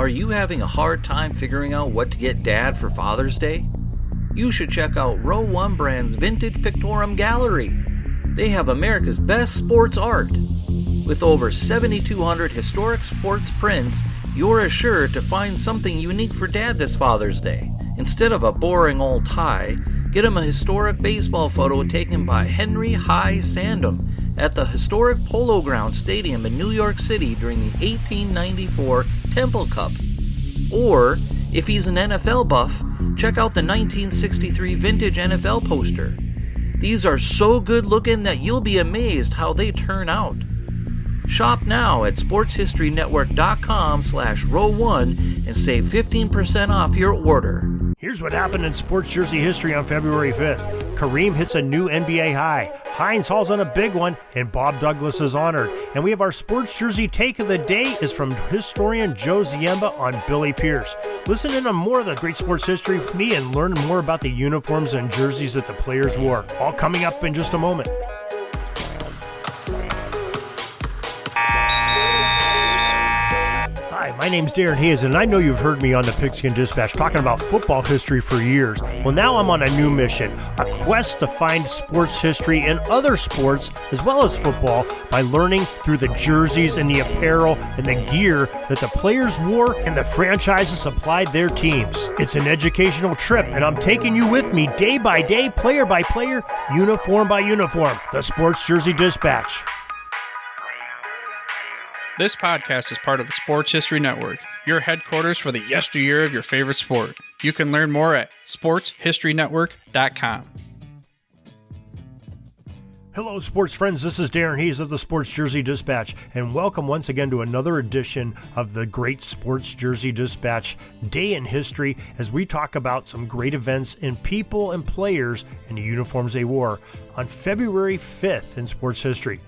Are you having a hard time figuring out what to get Dad for Father's Day? You should check out Row 1 Brand's Vintage Pictorum Gallery. They have America's best sports art. With over 7,200 historic sports prints, you're assured to find something unique for Dad this Father's Day. Instead of a boring old tie, get him a historic baseball photo taken by Henry High Sandom at the historic Polo Grounds Stadium in New York City during the 1894 Temple Cup. Or, if he's an NFL buff, check out the 1963 vintage NFL poster. These are so good looking that you'll be amazed how they turn out. Shop now at sportshistorynetwork.com/row1 and save 15% off your order. Here's what happened in sports jersey history on February 5th. Kareem hits a new NBA high. Hines hauls on a big one, and Bob Douglas is honored. And we have our sports jersey take of the day is from historian Joe Ziemba on Billy Pierce. Listen in on more of the great sports history with me and learn more about the uniforms and jerseys that the players wore. All coming up in just a moment. Hi, my name's Darren Hayes, and I know you've heard me on the Pigskin Dispatch talking about football history for years. Well, now I'm on a new mission, a quest to find sports history in other sports as well as football by learning through the jerseys and the apparel and the gear that the players wore and the franchises supplied their teams. It's an educational trip, and I'm taking you with me day by day, player by player, uniform by uniform. The Sports Jersey Dispatch. This podcast is part of the Sports History Network, your headquarters for the yesteryear of your favorite sport. You can learn more at sportshistorynetwork.com. Hello, sports friends. This is Darren Hayes of the Sports Jersey Dispatch, and welcome once again to another edition of the Great Sports Jersey Dispatch Day in History as we talk about some great events and people and players and the uniforms they wore on February 5th in sports history.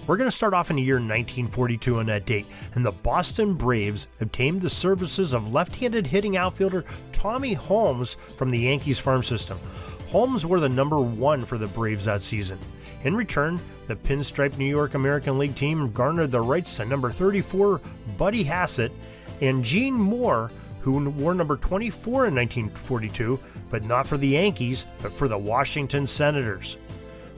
We're going to start off in the year 1942 on that date, and the Boston Braves obtained the services of left-handed hitting outfielder Tommy Holmes from the Yankees farm system. Holmes were the number 1 for the Braves that season. In return, the pinstriped New York American League team garnered the rights to number 34 Buddy Hassett and Gene Moore, who wore number 24 in 1942, but not for the Yankees, but for the Washington Senators.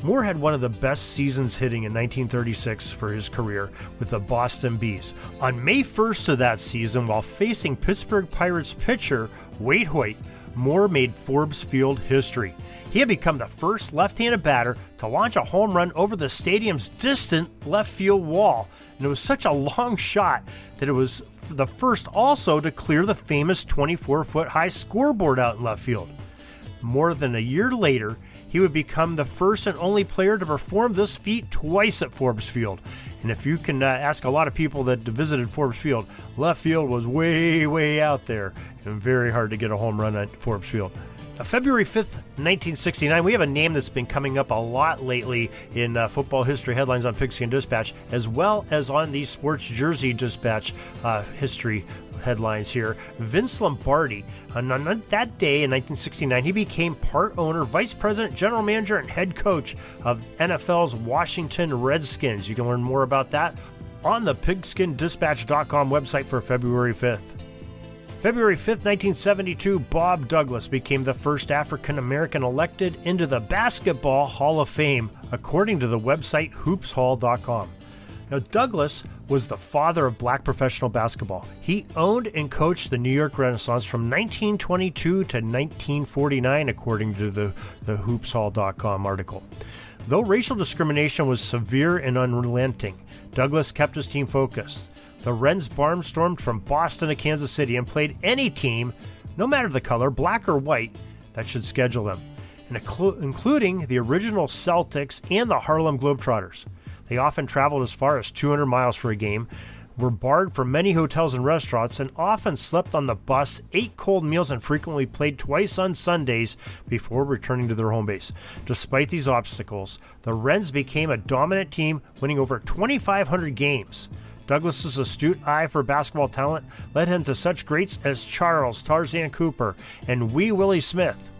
Moore had one of the best seasons hitting in 1936 for his career with the Boston Bees. On May 1st of that season, while facing Pittsburgh Pirates pitcher Wade Hoyt, Moore made Forbes Field history. He had become the first left-handed batter to launch a home run over the stadium's distant left field wall, and it was such a long shot that it was the first also to clear the famous 24-foot high scoreboard out in left field. More than a year later, he would become the first and only player to perform this feat twice at Forbes Field. And if you can ask a lot of people that visited Forbes Field, left field was way, way out there and very hard to get a home run at Forbes Field. Now, February 5th, 1969, we have a name that's been coming up a lot lately in football history headlines on Pigskin Dispatch, as well as on the Sports Jersey Dispatch history headlines here. Vince Lombardi. On that day in 1969, he became part owner, vice president, general manager, and head coach of NFL's Washington Redskins. You can learn more about that on the pigskindispatch.com website for February 5th. February 5th, 1972, Bob Douglas became the first African-American elected into the Basketball Hall of Fame, according to the website hoopshall.com. Now, Douglas was the father of black professional basketball. He owned and coached the New York Renaissance from 1922 to 1949, according to the hoopshall.com article. Though racial discrimination was severe and unrelenting, Douglas kept his team focused. The Wrens barnstormed from Boston to Kansas City and played any team, no matter the color, black or white, that should schedule them, and including the original Celtics and the Harlem Globetrotters. They often traveled as far as 200 miles for a game, were barred from many hotels and restaurants, and often slept on the bus, ate cold meals, and frequently played twice on Sundays before returning to their home base. Despite these obstacles, the Wrens became a dominant team, winning over 2,500 games. Douglas's astute eye for basketball talent led him to such greats as Charles Tarzan Cooper and Wee Willie Smith.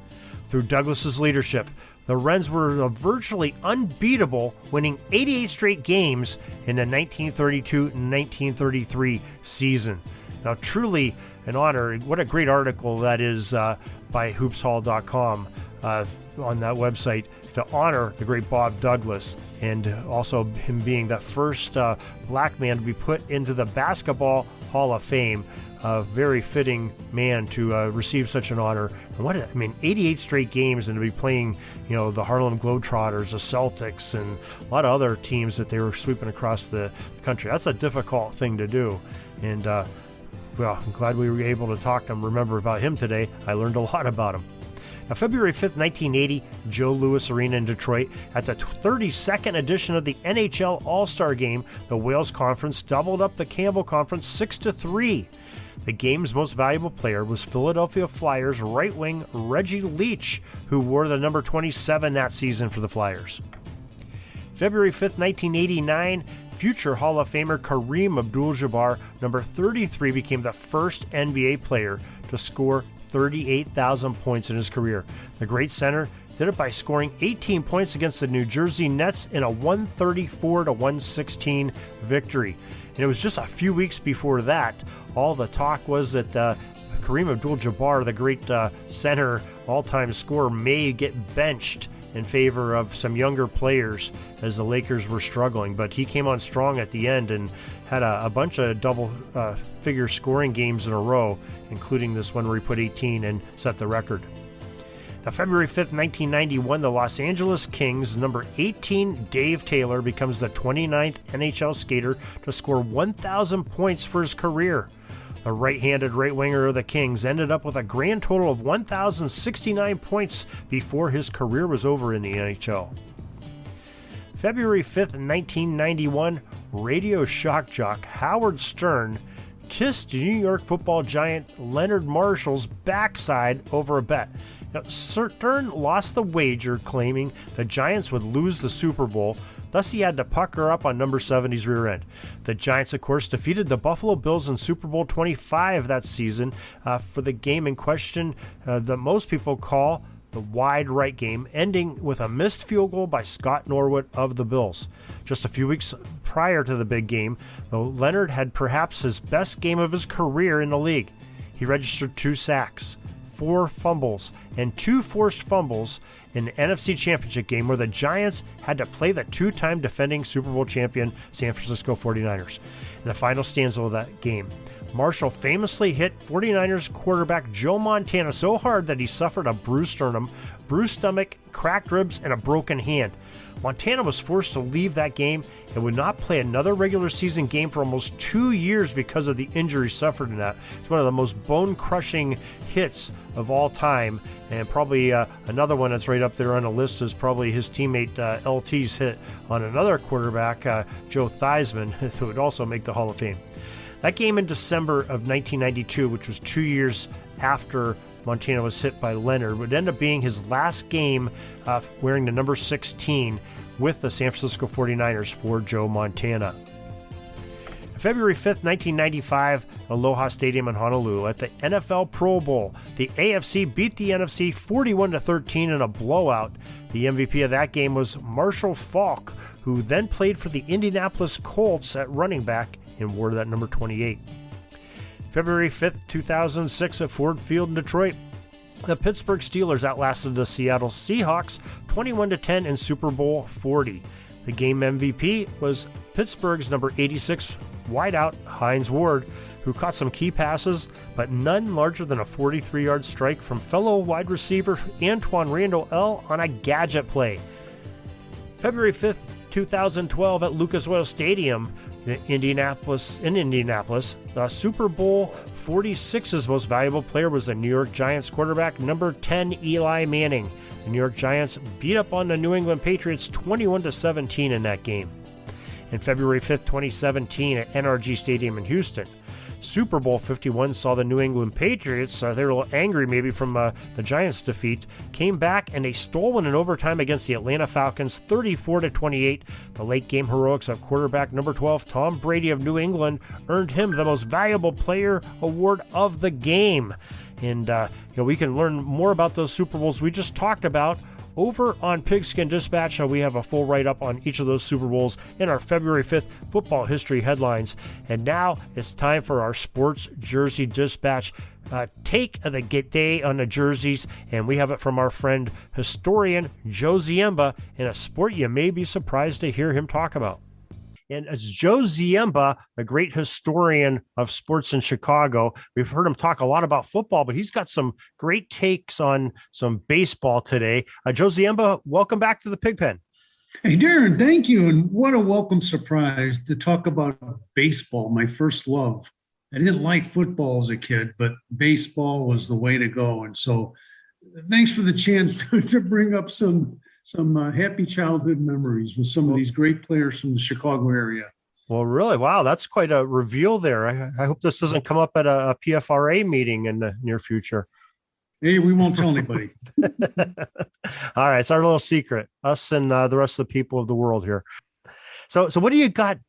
Through Douglas's leadership, the Wrens were virtually unbeatable, winning 88 straight games in the 1932 and 1933 season. Now, truly an honor. What a great article that is by hoopshall.com on that website to honor the great Bob Douglas, and also him being the first black man to be put into the Basketball Hall of Fame. A very fitting man to receive such an honor. And 88 straight games, and to be playing, the Harlem Globetrotters, the Celtics, and a lot of other teams that they were sweeping across the country. That's a difficult thing to do. And, I'm glad we were able to talk to him, remember about him today. I learned a lot about him. Now, February 5th, 1980, Joe Louis Arena in Detroit. At the 32nd edition of the NHL All-Star Game, the Wales Conference doubled up the Campbell Conference 6-3. The game's most valuable player was Philadelphia Flyers right wing Reggie Leach, who wore the number 27 that season for the Flyers. February 5th, 1989, future Hall of Famer Kareem Abdul-Jabbar, number 33, became the first NBA player to score 38,000 points in his career. The great center did it by scoring 18 points against the New Jersey Nets in a 134-116 victory. And it was just a few weeks before that, all the talk was that Kareem Abdul-Jabbar, the great center, all-time scorer, may get benched in favor of some younger players as the Lakers were struggling. But he came on strong at the end and had a bunch of double-figure scoring games in a row, including this one where he put 18 and set the record. Now, February 5th, 1991, the Los Angeles Kings' number 18 Dave Taylor becomes the 29th NHL skater to score 1,000 points for his career. The right-handed right winger of the Kings ended up with a grand total of 1,069 points before his career was over in the NHL. February 5th, 1991, radio shock jock Howard Stern kissed New York football giant Leonard Marshall's backside over a bet. Now, Stern lost the wager, claiming the Giants would lose the Super Bowl. Thus, he had to pucker up on number 70's rear end. The Giants, of course, defeated the Buffalo Bills in Super Bowl 25 that season for the game in question that most people call the wide right game, ending with a missed field goal by Scott Norwood of the Bills. Just a few weeks prior to the big game, though, Leonard had perhaps his best game of his career in the league. He registered 2 sacks, 4 fumbles, and 2 forced fumbles in the NFC Championship game where the Giants had to play the 2-time defending Super Bowl champion San Francisco 49ers. In the final stanza of that game, Marshall famously hit 49ers quarterback Joe Montana so hard that he suffered a bruised sternum, bruised stomach, cracked ribs, and a broken hand. Montana was forced to leave that game and would not play another regular season game for almost 2 years because of the injury suffered in that. It's one of the most bone-crushing hits of all time, and probably another one that's right up there on the list is probably his teammate LT's hit on another quarterback, Joe Theismann, who would also make the Hall of Fame. That game in December of 1992, which was 2 years after Montana was hit by Leonard, would end up being his last game wearing the number 16 with the San Francisco 49ers for Joe Montana. February 5th, 1995, Aloha Stadium in Honolulu at the NFL Pro Bowl. The AFC beat the NFC 41-13 in a blowout. The MVP of that game was Marshall Faulk, who then played for the Indianapolis Colts at running back and wore that number 28. February 5th, 2006 at Ford Field in Detroit. The Pittsburgh Steelers outlasted the Seattle Seahawks 21-10 in Super Bowl 40. The game MVP was Pittsburgh's number 86 wideout Hines Ward, who caught some key passes, but none larger than a 43-yard strike from fellow wide receiver Antoine Randall L. on a gadget play. February 5th, 2012 at Lucas Oil Stadium in Indianapolis, Super Bowl 46's most valuable player was the New York Giants quarterback number 10 Eli Manning. The New York Giants beat up on the New England Patriots 21-17 in that game. And February 5th, 2017 at NRG Stadium in Houston, Super Bowl 51 saw the New England Patriots, they were a little angry maybe from the Giants' defeat, came back and they stole one in overtime against the Atlanta Falcons 34-28. The late game heroics of quarterback number 12 Tom Brady of New England earned him the most valuable player award of the game. And we can learn more about those Super Bowls we just talked about Over on Pigskin Dispatch, we have a full write-up on each of those Super Bowls in our February 5th football history headlines. And now it's time for our Sports Jersey Dispatch take of the day on the jerseys. And we have it from our friend, historian Joe Ziemba, in a sport you may be surprised to hear him talk about. And it's Joe Ziemba, a great historian of sports in Chicago. We've heard him talk a lot about football, but he's got some great takes on some baseball today. Joe Ziemba, welcome back to the Pigpen. Hey, Darren, thank you. And what a welcome surprise to talk about baseball, my first love. I didn't like football as a kid, but baseball was the way to go. And so thanks for the chance to bring up some happy childhood memories with some of these great players from the Chicago area. Well, really? Wow. That's quite a reveal there. I hope this doesn't come up at a PFRA meeting in the near future. Hey, we won't tell anybody. All right. It's our little secret, us and the rest of the people of the world here. So what do you got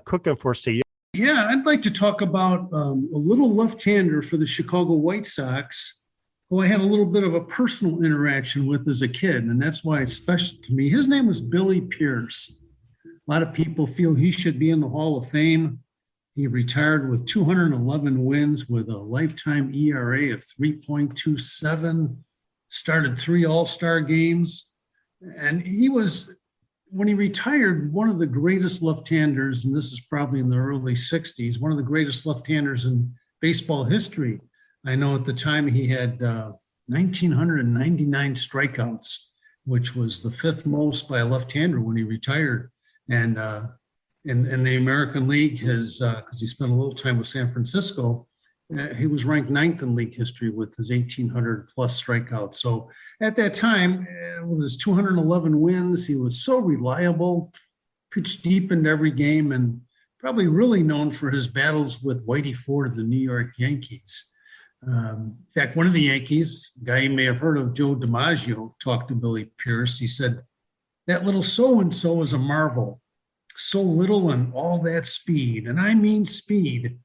cooking for us today? Yeah, I'd like to talk about a little left-hander for the Chicago White Sox who I had a little bit of a personal interaction with as a kid, and that's why it's special to me. His name was Billy Pierce. A lot of people feel he should be in the Hall of Fame. He retired with 211 wins with a lifetime ERA of 3.27, started 3 All-Star games, and he was, when he retired, one of the greatest left-handers, and this is probably in the early 60s, one of the greatest left-handers in baseball history. I know at the time he had 1,999 strikeouts, which was the 5th most by a left-hander when he retired. And in the American League, because he spent a little time with San Francisco, he was ranked 9th in league history with his 1,800 plus strikeouts. So at that time, with his 211 wins, he was so reliable, pitched deep into every game, and probably really known for his battles with Whitey Ford of the New York Yankees. In fact, one of the Yankees, a guy you may have heard of, Joe DiMaggio, talked to Billy Pierce. He said, "That little so-and-so is a marvel. So little and all that speed, and I mean speed.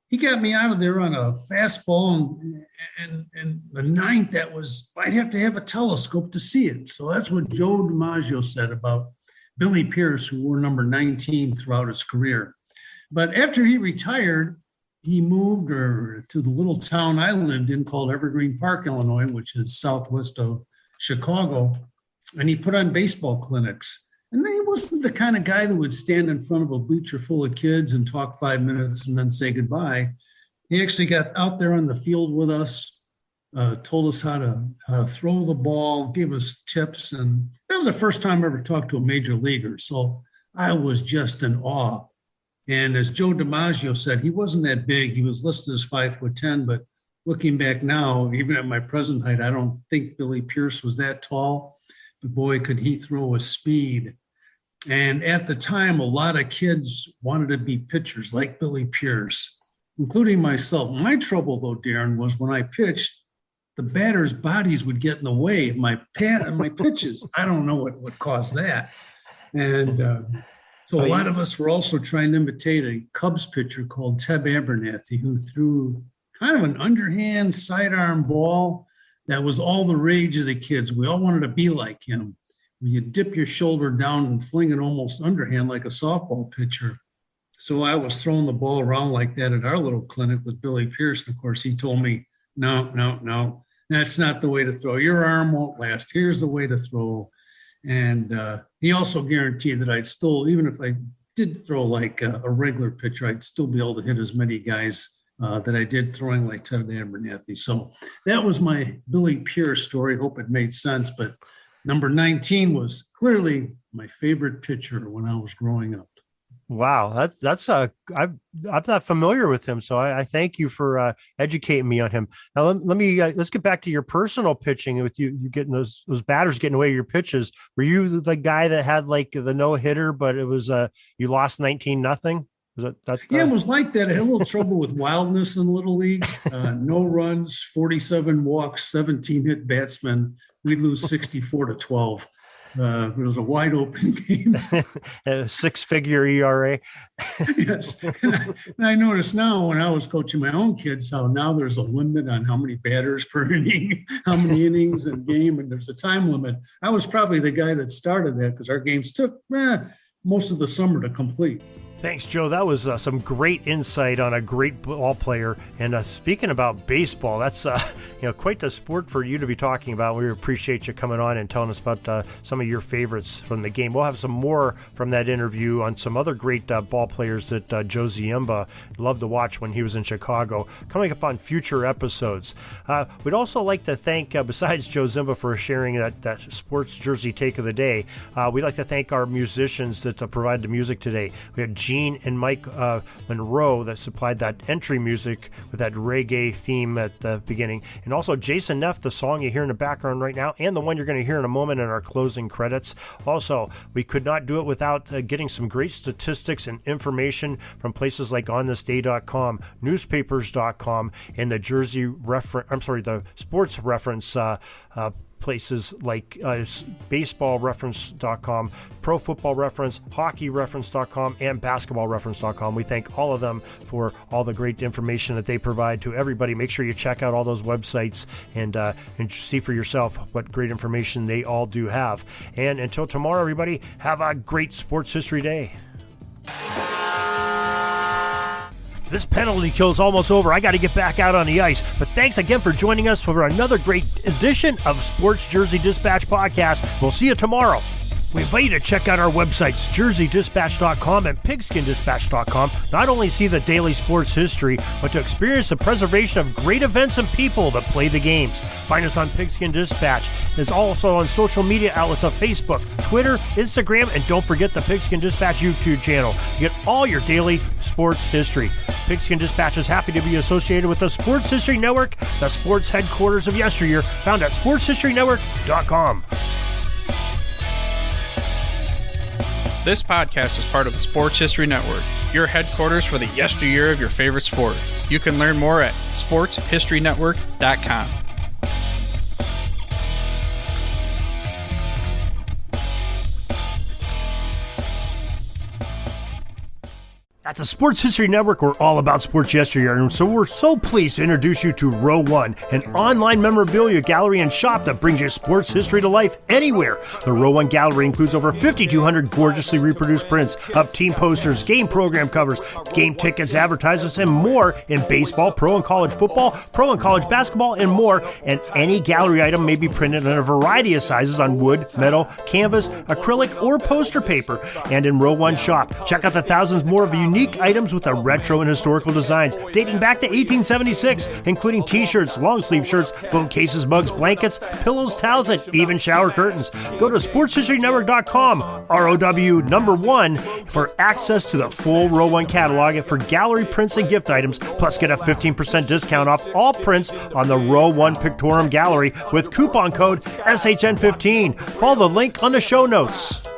He got me out of there on a fastball, and the 9th, that was, I'd have to have a telescope to see it." So that's what Joe DiMaggio said about Billy Pierce, who wore number 19 throughout his career. But after he retired, he moved to the little town I lived in called Evergreen Park, Illinois, which is southwest of Chicago, and he put on baseball clinics. And he wasn't the kind of guy that would stand in front of a bleacher full of kids and talk 5 minutes and then say goodbye. He actually got out there on the field with us, told us how to throw the ball, gave us tips. And that was the first time I ever talked to a major leaguer. So I was just in awe. And as Joe DiMaggio said, he wasn't that big. He was listed as 5'10", but looking back now, even at my present height, I don't think Billy Pierce was that tall. But boy, could he throw with speed. And at the time, a lot of kids wanted to be pitchers like Billy Pierce, including myself. My trouble, though, Darren, was when I pitched, the batters' bodies would get in the way of my pitches. I don't know what caused that. And so a lot of us were also trying to imitate a Cubs pitcher called Ted Abernathy, who threw kind of an underhand sidearm ball that was all the rage of the kids. We all wanted to be like him. You dip your shoulder down and fling it almost underhand like a softball pitcher. So I was throwing the ball around like that at our little clinic with Billy Pierce. And of course, he told me, no, that's not the way to throw. Your arm won't last. Here's the way to throw. And he also guaranteed that I'd still, even if I did throw like a regular pitcher, I'd still be able to hit as many guys that I did throwing like Ted Abernathy. So that was my Billy Pierce story. Hope it made sense. But number 19 was clearly my favorite pitcher when I was growing up. Wow, I'm not familiar with him, so I thank you for educating me on him. Now let's get back to your personal pitching with you getting those batters getting away your pitches. Were you the guy that had like the no hitter, but it was you lost 19-0? Yeah, it was like that. I had a little trouble with wildness in Little League. No runs, 47 walks, 17 hit batsmen. We lose 64-12. It was a wide open game. A 6-figure ERA. Yes. And I noticed now when I was coaching my own kids how now there's a limit on how many batters per inning, how many innings in a game, and there's a time limit. I was probably the guy that started that because our games took most of the summer to complete. Thanks, Joe. That was some great insight on a great ball player. And speaking about baseball, that's quite the sport for you to be talking about. We appreciate you coming on and telling us about some of your favorites from the game. We'll have some more from that interview on some other great ball players that Joe Ziemba loved to watch when he was in Chicago, coming up on future episodes. We'd also like to thank, besides Joe Ziemba for sharing that sports jersey take of the day, we'd like to thank our musicians that provided the music today. We had Gene and Mike Monroe that supplied that entry music with that reggae theme at the beginning. And also Jason Neff, the song you hear in the background right now, and the one you're going to hear in a moment in our closing credits. Also, we could not do it without getting some great statistics and information from places like onthisday.com, newspapers.com, and the sports reference places like baseballreference.com, pro football reference, hockeyreference.com, and basketballreference.com. We thank all of them for all the great information that they provide to everybody. Make sure you check out all those websites and see for yourself what great information they all do have. And until tomorrow, everybody, have a great sports history day. This penalty kill is almost over. I got to get back out on the ice. But thanks again for joining us for another great edition of Sports Jersey Dispatch Podcast. We'll see you tomorrow. We invite you to check out our websites, jerseydispatch.com and pigskindispatch.com. Not only see the daily sports history, but to experience the preservation of great events and people that play the games. Find us on Pigskin Dispatch. It's also on social media outlets of Facebook, Twitter, Instagram, and don't forget the Pigskin Dispatch YouTube channel. You get all your daily sports history. Pigskin Dispatch is happy to be associated with the Sports History Network, the sports headquarters of yesteryear, found at sportshistorynetwork.com. This podcast is part of the Sports History Network, your headquarters for the yesteryear of your favorite sport. You can learn more at sportshistorynetwork.com. At the Sports History Network, we're all about sports yesteryear, and so we're so pleased to introduce you to Row One, an online memorabilia gallery and shop that brings your sports history to life anywhere. The Row One gallery includes over 5,200 gorgeously reproduced prints of team posters, game program covers, game tickets, advertisements, and more in baseball, pro and college football, pro and college basketball, and more. And any gallery item may be printed in a variety of sizes on wood, metal, canvas, acrylic, or poster paper. And in Row One shop, check out the thousands more of unique items with the retro and historical designs dating back to 1876, including t-shirts, long sleeve shirts, phone cases, mugs, blankets, pillows, towels, and even shower curtains. Go to sportshistorynetwork.com, ROW1, for access to the full Row One catalog and for gallery prints and gift items, plus get a 15% discount off all prints on the Row One Pictorum Gallery with coupon code SHN15. Follow the link on the show notes.